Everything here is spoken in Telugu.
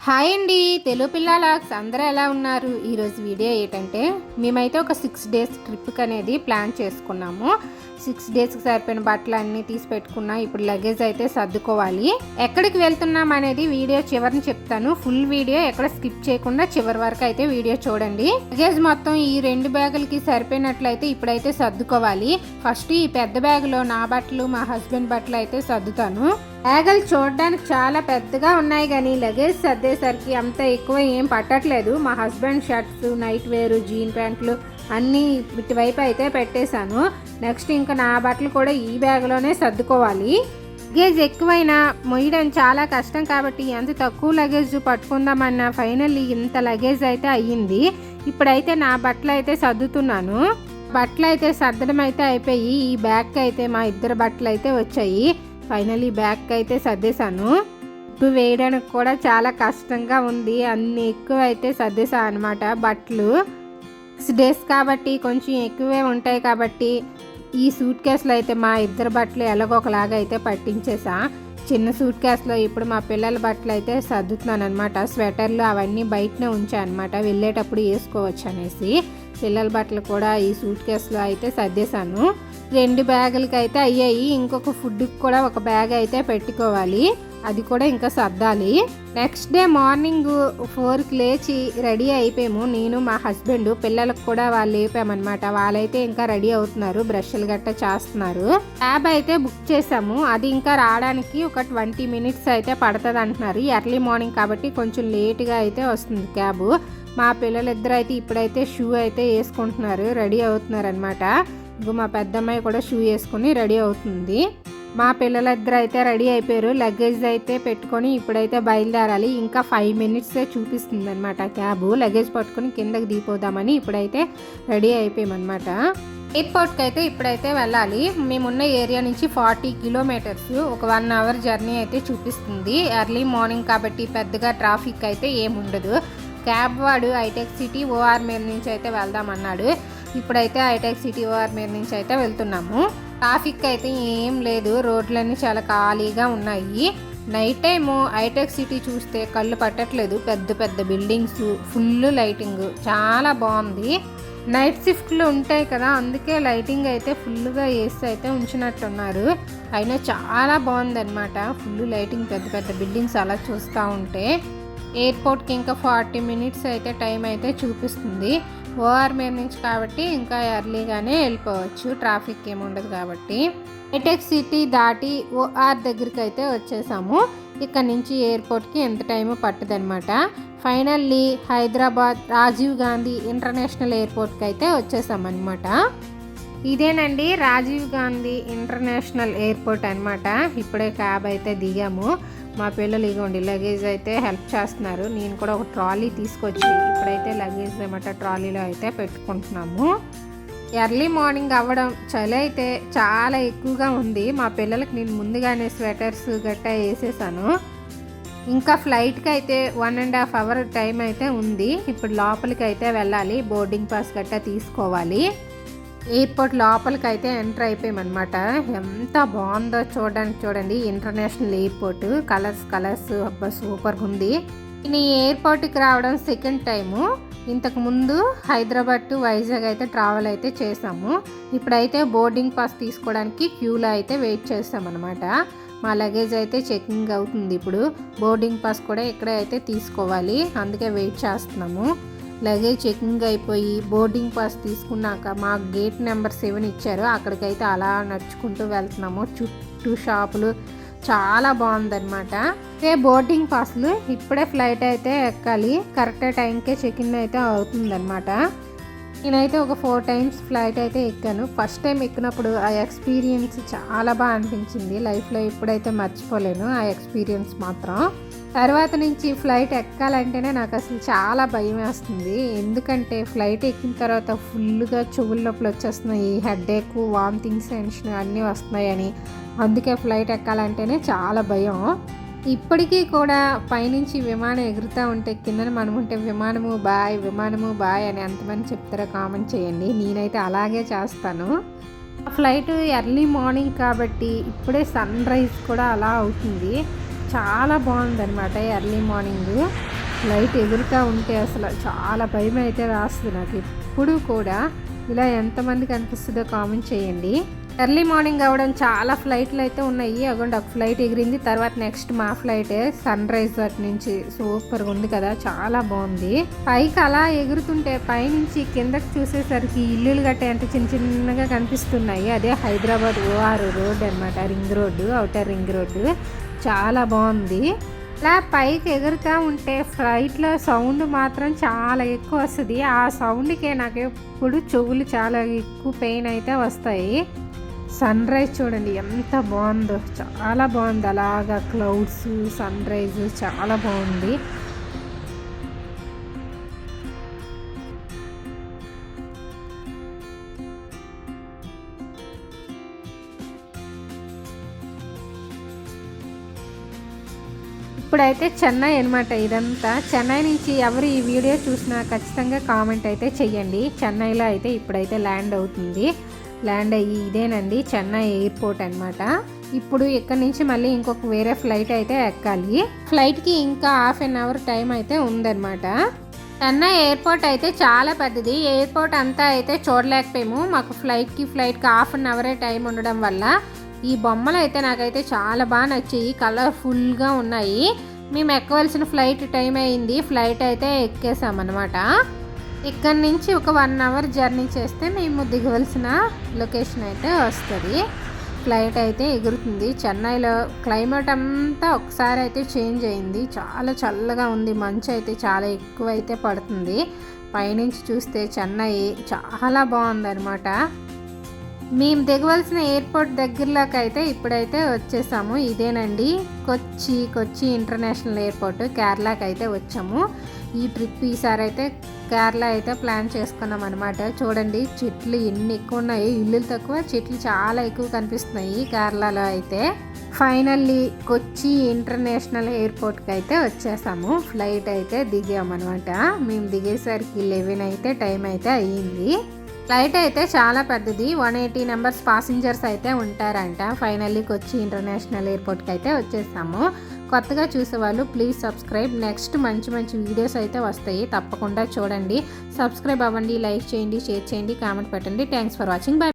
హాయ్ అండి, తెలుగు పిల్లలాక్స్ అందరూ ఎలా ఉన్నారు? ఈరోజు వీడియో ఏంటంటే మేమైతే ఒక 6 డేస్ ట్రిప్కి అనేది ప్లాన్ చేసుకున్నాము. 6 డేస్కి సరిపోయిన బట్టలు అన్నీ తీసి పెట్టుకున్నా. ఇప్పుడు లగేజ్ అయితే సర్దుకోవాలి. ఎక్కడికి వెళ్తున్నాం అనేది వీడియో చివరిని చెప్తాను. ఫుల్ వీడియో ఎక్కడ స్కిప్ చేయకుండా చివరి వరకు అయితే వీడియో చూడండి. లగేజ్ మొత్తం ఈ 2 బ్యాగులకి సరిపోయినట్లయితే ఇప్పుడైతే సర్దుకోవాలి. ఫస్ట్ ఈ పెద్ద బ్యాగులో నా బట్టలు, మా హస్బెండ్ బట్టలు అయితే సర్దుతాను. బ్యాగులు చూడడానికి చాలా పెద్దగా ఉన్నాయి, కానీ లగేజ్ సర్దేసరికి అంత ఎక్కువ ఏం పట్టట్లేదు. మా హస్బెండ్ షర్ట్స్, నైట్ వేరు, జీన్ ప్యాంట్లు అన్నీ ఇటువైపు అయితే పెట్టేశాను. నెక్స్ట్ ఇంకా నా బట్టలు కూడా ఈ బ్యాగ్లోనే సర్దుకోవాలి. లగేజ్ ఎక్కువైనా మొయ్యడం చాలా కష్టం కాబట్టి ఎంత తక్కువ లగేజ్ పట్టుకుందామన్నా ఫైనల్లీ ఇంత లగేజ్ అయితే అయ్యింది. ఇప్పుడైతే నా బట్టలు అయితే సర్దుతున్నాను. బట్టలు అయితే సర్దడం అయితే అయిపోయి ఈ బ్యాగ్కి అయితే మా ఇద్దరు బట్టలు అయితే వచ్చాయి. ఫైనలీ బ్యాగ్ అయితే సర్దేశాను. ఇప్పుడు వేయడానికి కూడా చాలా కష్టంగా ఉంది. అన్ని ఎక్కువ అయితే సర్దేశాను అనమాట. బట్టలు 6 డేస్ కాబట్టి కొంచెం ఎక్కువే ఉంటాయి కాబట్టి ఈ సూట్ కేసులో అయితే మా ఇద్దరు బట్టలు ఎలాగోకలాగా అయితే పట్టించేసా. చిన్న సూట్ కేసులో ఇప్పుడు మా పిల్లల బట్టలు అయితే సర్దుతున్నాను అనమాట. స్వెటర్లు అవన్నీ బయటనే ఉంచా అనమాట, వెళ్ళేటప్పుడు వేసుకోవచ్చు అనేసి. పిల్లల బట్టలు కూడా ఈ సూట్ కేసులో అయితే సర్దేశాను. 2 బ్యాగులకి అయితే అయ్యాయి. ఇంకొక ఫుడ్కి కూడా ఒక బ్యాగ్ అయితే పెట్టుకోవాలి, అది కూడా ఇంకా సర్దాలి. నెక్స్ట్ డే మార్నింగ్ 4కి లేచి రెడీ అయిపోయాము. నేను, మా హస్బెండ్, పిల్లలకు కూడా వాళ్ళు లేపామన్నమాట. వాళ్ళైతే ఇంకా రెడీ అవుతున్నారు, బ్రష్లు గట్ట చేస్తున్నారు. క్యాబ్ అయితే బుక్ చేసాము. అది ఇంకా రావడానికి ఒక 20 మినిట్స్ అయితే పడుతుంది అంటున్నారు. ఎర్లీ మార్నింగ్ కాబట్టి కొంచెం లేట్గా అయితే వస్తుంది క్యాబ్. మా పిల్లలిద్దరు అయితే ఇప్పుడైతే షూ అయితే వేసుకుంటున్నారు, రెడీ అవుతున్నారు అనమాట. ఇంకో మా పెద్దమ్మాయి కూడా షూ వేసుకుని రెడీ అవుతుంది. మా పిల్లలిద్దరు అయితే రెడీ అయిపోయారు. లగేజ్ అయితే పెట్టుకొని ఇప్పుడైతే బయలుదేరాలి. ఇంకా 5 మినిట్సే చూపిస్తుంది అనమాట క్యాబ్. లగేజ్ పట్టుకొని కిందకి దిగిపోదామని ఇప్పుడైతే రెడీ అయిపోయామన్నమాట. ఎయిర్పోర్ట్కి అయితే ఇప్పుడైతే వెళ్ళాలి. మేమున్న ఏరియా నుంచి 40 కిలోమీటర్స్, ఒక 1 అవర్ జర్నీ అయితే చూపిస్తుంది. ఎర్లీ మార్నింగ్ కాబట్టి పెద్దగా ట్రాఫిక్ అయితే ఏముండదు. క్యాబ్ వాడు హైటెక్ సిటీ ఓఆర్ మీద నుంచి అయితే వెళ్దామన్నాడు. ఇప్పుడైతే హైటెక్ సిటీ ఓఆర్ మీద నుంచి అయితే వెళ్తున్నాము. ట్రాఫిక్ అయితే ఏం లేదు, రోడ్లన్నీ చాలా ఖాళీగా ఉన్నాయి. నైట్ టైము హైటెక్ సిటీ చూస్తే కళ్ళు పట్టట్లేదు. పెద్ద పెద్ద బిల్డింగ్స్, ఫుల్ లైటింగ్, చాలా బాగుంది. నైట్ షిఫ్ట్లు ఉంటాయి కదా, అందుకే లైటింగ్ అయితే ఫుల్గా వేసి అయితే ఉంచినట్టున్నారు. అయినా చాలా బాగుందన్నమాట. ఫుల్ లైటింగ్, పెద్ద పెద్ద బిల్డింగ్స్ అలా చూస్తూ ఉంటే. ఎయిర్పోర్ట్కి ఇంకా 40 మినిట్స్ అయితే టైం అయితే చూపిస్తుంది. ఓఆర్ మీద నుంచి కాబట్టి ఇంకా ఎర్లీగానే వెళ్ళిపోవచ్చు, ట్రాఫిక్ ఏమి ఉండదు కాబట్టి. హైటెక్ సిటీ దాటి ఓఆర్ దగ్గరికి అయితే వచ్చేసాము. ఇక్కడ నుంచి ఎయిర్పోర్ట్కి ఎంత టైం పట్టుదనమాట. ఫైనల్లీ హైదరాబాద్ రాజీవ్ గాంధీ ఇంటర్నేషనల్ ఎయిర్పోర్ట్కి అయితే వచ్చేసామన్నమాట. ఇదేనండి రాజీవ్ గాంధీ ఇంటర్నేషనల్ ఎయిర్పోర్ట్ అనమాట. ఇప్పుడే క్యాబ్ అయితే దిగాము. మా పిల్లలు ఇగోండి లగేజ్ అయితే హెల్ప్ చేస్తున్నారు. నేను కూడా ఒక ట్రాలీ తీసుకొచ్చి ఇప్పుడైతే లగేజ్ అనమాట ట్రాలీలో అయితే పెట్టుకుంటున్నాము. ఎర్లీ మార్నింగ్ అవ్వడం, చలి అయితే చాలా ఎక్కువగా ఉంది. మా పిల్లలకి నేను ముందుగానే స్వెటర్స్ గట్టా వేసేసాను. ఇంకా ఫ్లైట్కి అయితే 1.5 అవర్ టైం అయితే ఉంది. ఇప్పుడు లోపలికి అయితే వెళ్ళాలి, బోర్డింగ్ పాస్ గట్టా తీసుకోవాలి. ఎయిర్పోర్ట్ లోపలికి అయితే ఎంటర్ అయిపోయామన్నమాట. ఎంత బాగుందో చూడడానికి, చూడండి. ఇంటర్నేషనల్ ఎయిర్పోర్ట్, కలర్స్ అబ్బా సూపర్గా ఉంది. ఈ ఎయిర్పోర్ట్కి రావడం సెకండ్ టైము. ఇంతకుముందు హైదరాబాద్ టు వైజాగ్ అయితే ట్రావెల్ అయితే చేసాము. ఇప్పుడైతే బోర్డింగ్ పాస్ తీసుకోవడానికి క్యూలో అయితే వెయిట్ చేస్తామన్నమాట. మా లగేజ్ అయితే చెకింగ్ అవుతుంది. ఇప్పుడు బోర్డింగ్ పాస్ కూడా ఇక్కడే అయితే తీసుకోవాలి, అందుకే వెయిట్ చేస్తున్నాము. లగేజ్ చెకింగ్ అయిపోయి బోర్డింగ్ పాస్ తీసుకున్నాక మా గేట్ నెంబర్ 7 ఇచ్చారు. అక్కడికైతే అలా నడుచుకుంటూ వెళ్తున్నాము. చుట్టూ షాపులు, చాలా బాగుందన్నమాట. ఇదే బోర్డింగ్ పాస్లు. ఇప్పుడే ఫ్లైట్ అయితే ఎక్కాలి, కరెక్ట్ టైంకే చెకిన్ అయితే అవుతుందన్నమాట. నేనైతే ఒక 4 టైమ్స్ ఫ్లైట్ అయితే ఎక్కాను. ఫస్ట్ టైం ఎక్కినప్పుడు ఆ ఎక్స్పీరియన్స్ చాలా బాగా అనిపించింది. లైఫ్లో ఇప్పుడైతే మర్చిపోలేను ఆ ఎక్స్పీరియన్స్ మాత్రం. తర్వాత నుంచి ఫ్లైట్ ఎక్కాలంటేనే నాకు అసలు చాలా భయం వేస్తుంది. ఎందుకంటే ఫ్లైట్ ఎక్కిన తర్వాత ఫుల్గా చెవుల నొప్పులు వచ్చేస్తున్నాయి, హెడేక్, వామిటింగ్ సెన్షన్ అన్నీ వస్తున్నాయని. అందుకే ఫ్లైట్ ఎక్కాలంటేనే చాలా భయం. ఇప్పటికీ కూడా పైనుంచి విమానం ఎగురుతూ ఉంటే కిందన మనం ఉంటే విమానము బాయ్ అని ఎంతమంది చెప్తారో కామెంట్ చేయండి. నేనైతే అలాగే చేస్తాను. ఫ్లైట్ ఎర్లీ మార్నింగ్ కాబట్టి ఇప్పుడే సన్ రైజ్ కూడా అలా అవుతుంది. చాలా బాగుందనమాట. ఎర్లీ మార్నింగ్ లైట్ ఎగురుతూ ఉంటే అసలు చాలా భయం అయితే రాస్తుంది నాకు ఎప్పుడు కూడా. ఇలా ఎంతమందికి అనిపిస్తుందో కామెంట్ చేయండి. ఎర్లీ మార్నింగ్ అవ్వడం చాలా ఫ్లైట్లు అయితే ఉన్నాయి. అగోండి ఒక ఫ్లైట్ ఎగిరింది, తర్వాత నెక్స్ట్ మా ఫ్లైటే సన్ రైజ్ అటు నుంచి. సూపర్గా ఉంది కదా, చాలా బాగుంది. పైకి అలా ఎగురుతుంటే పైనుంచి కిందకి చూసేసరికి ఇల్లులు గట్టే అంటే చిన్న చిన్నగా కనిపిస్తున్నాయి. అదే హైదరాబాద్ OR రోడ్ అనమాట, ring road, outer ring road. చాలా బాగుంది. ఇలా పైకి ఎగురుతూ ఉంటే ఫ్లైట్లో సౌండ్ మాత్రం చాలా ఎక్కువ వస్తుంది. ఆ సౌండ్కే నాకు ఎప్పుడు చెవులు చాలా ఎక్కువ పెయిన్ అయితే వస్తాయి. సన్ రైజ్ చూడండి ఎంత బాగుందో, చాలా బాగుంది. అలాగా క్లౌడ్స్, సన్ రైజ్ చాలా బాగుంది. ఇప్పుడైతే చెన్నై అనమాట ఇదంతా. చెన్నై నుంచి ఎవరు ఈ వీడియో చూసినా ఖచ్చితంగా కామెంట్ అయితే చెయ్యండి. చెన్నైలో అయితే ఇప్పుడైతే ల్యాండ్ అవుతుంది. ల్యాండ్ అయ్యి ఇదేనండి చెన్నై ఎయిర్పోర్ట్ అనమాట. ఇప్పుడు ఇక్కడ నుంచి మళ్ళీ ఇంకొక వేరే ఫ్లైట్ అయితే ఎక్కాలి. ఫ్లైట్కి ఇంకా ½ an hour టైం అయితే ఉందన్నమాట. చెన్నై ఎయిర్పోర్ట్ అయితే చాలా పెద్దది. ఎయిర్పోర్ట్ అంతా అయితే చూడలేకపోయాము. మాకు ఫ్లైట్కి ½ an hour టైం ఉండడం వల్ల ఈ బొమ్మలు అయితే నాకైతే చాలా బాగా నచ్చాయి. కలర్ఫుల్గా ఉన్నాయి. మేము ఎక్కవలసిన ఫ్లైట్ టైం అయింది. ఫ్లైట్ అయితే ఎక్కేసామన్నమాట. ఇక్కడ నుంచి ఒక 1 hour జర్నీ చేస్తే మేము దిగవలసిన లొకేషన్ అయితే వస్తుంది. ఫ్లైట్ అయితే ఎగురుతుంది. చెన్నైలో క్లైమేట్ అంతా ఒకసారి అయితే చేంజ్ అయింది. చాలా చల్లగా ఉంది. మంచు అయితే చాలా ఎక్కువ అయితే పడుతుంది. పైనుంచి చూస్తే చెన్నై చాలా బాగుందన్నమాట. మేము దిగవలసిన ఎయిర్పోర్ట్ దగ్గరలోకి అయితే ఇప్పుడైతే వచ్చేసాము. ఇదేనండి కొచ్చి ఇంటర్నేషనల్ ఎయిర్పోర్ట్. కేరళకి అయితే వచ్చాము. ఈ ట్రిప్ ఈసారి అయితే కేరళ అయితే ప్లాన్ చేసుకున్నాం అనమాట. చూడండి చెట్లు ఎన్ని ఎక్కువ ఉన్నాయి. ఇల్లులు తక్కువ, చెట్లు చాలా ఎక్కువ కనిపిస్తున్నాయి కేరళలో అయితే. ఫైనల్లీ కొచ్చి ఇంటర్నేషనల్ ఎయిర్పోర్ట్కి అయితే వచ్చేసాము. ఫ్లైట్ అయితే దిగామన్నమాట. మేము దిగేసరికి 11 అయితే టైం అయితే అయ్యింది. ఫ్లైట్ అయితే చాలా పెద్దది. 180 members పాసింజర్స్ అయితే ఉంటారంట. ఫైనల్లీ కొచ్చి ఇంటర్నేషనల్ ఎయిర్పోర్ట్కి అయితే వచ్చేసాము. కొత్తగా చూసేవాళ్ళు ప్లీజ్ సబ్స్క్రైబ్. నెక్స్ట్ మంచి వీడియోస్ అయితే వస్తాయి, తప్పకుండా చూడండి. సబ్స్క్రైబ్ అవ్వండి, లైక్ చేయండి, షేర్ చేయండి, కామెంట్ పెట్టండి. Thanks for watching. బై.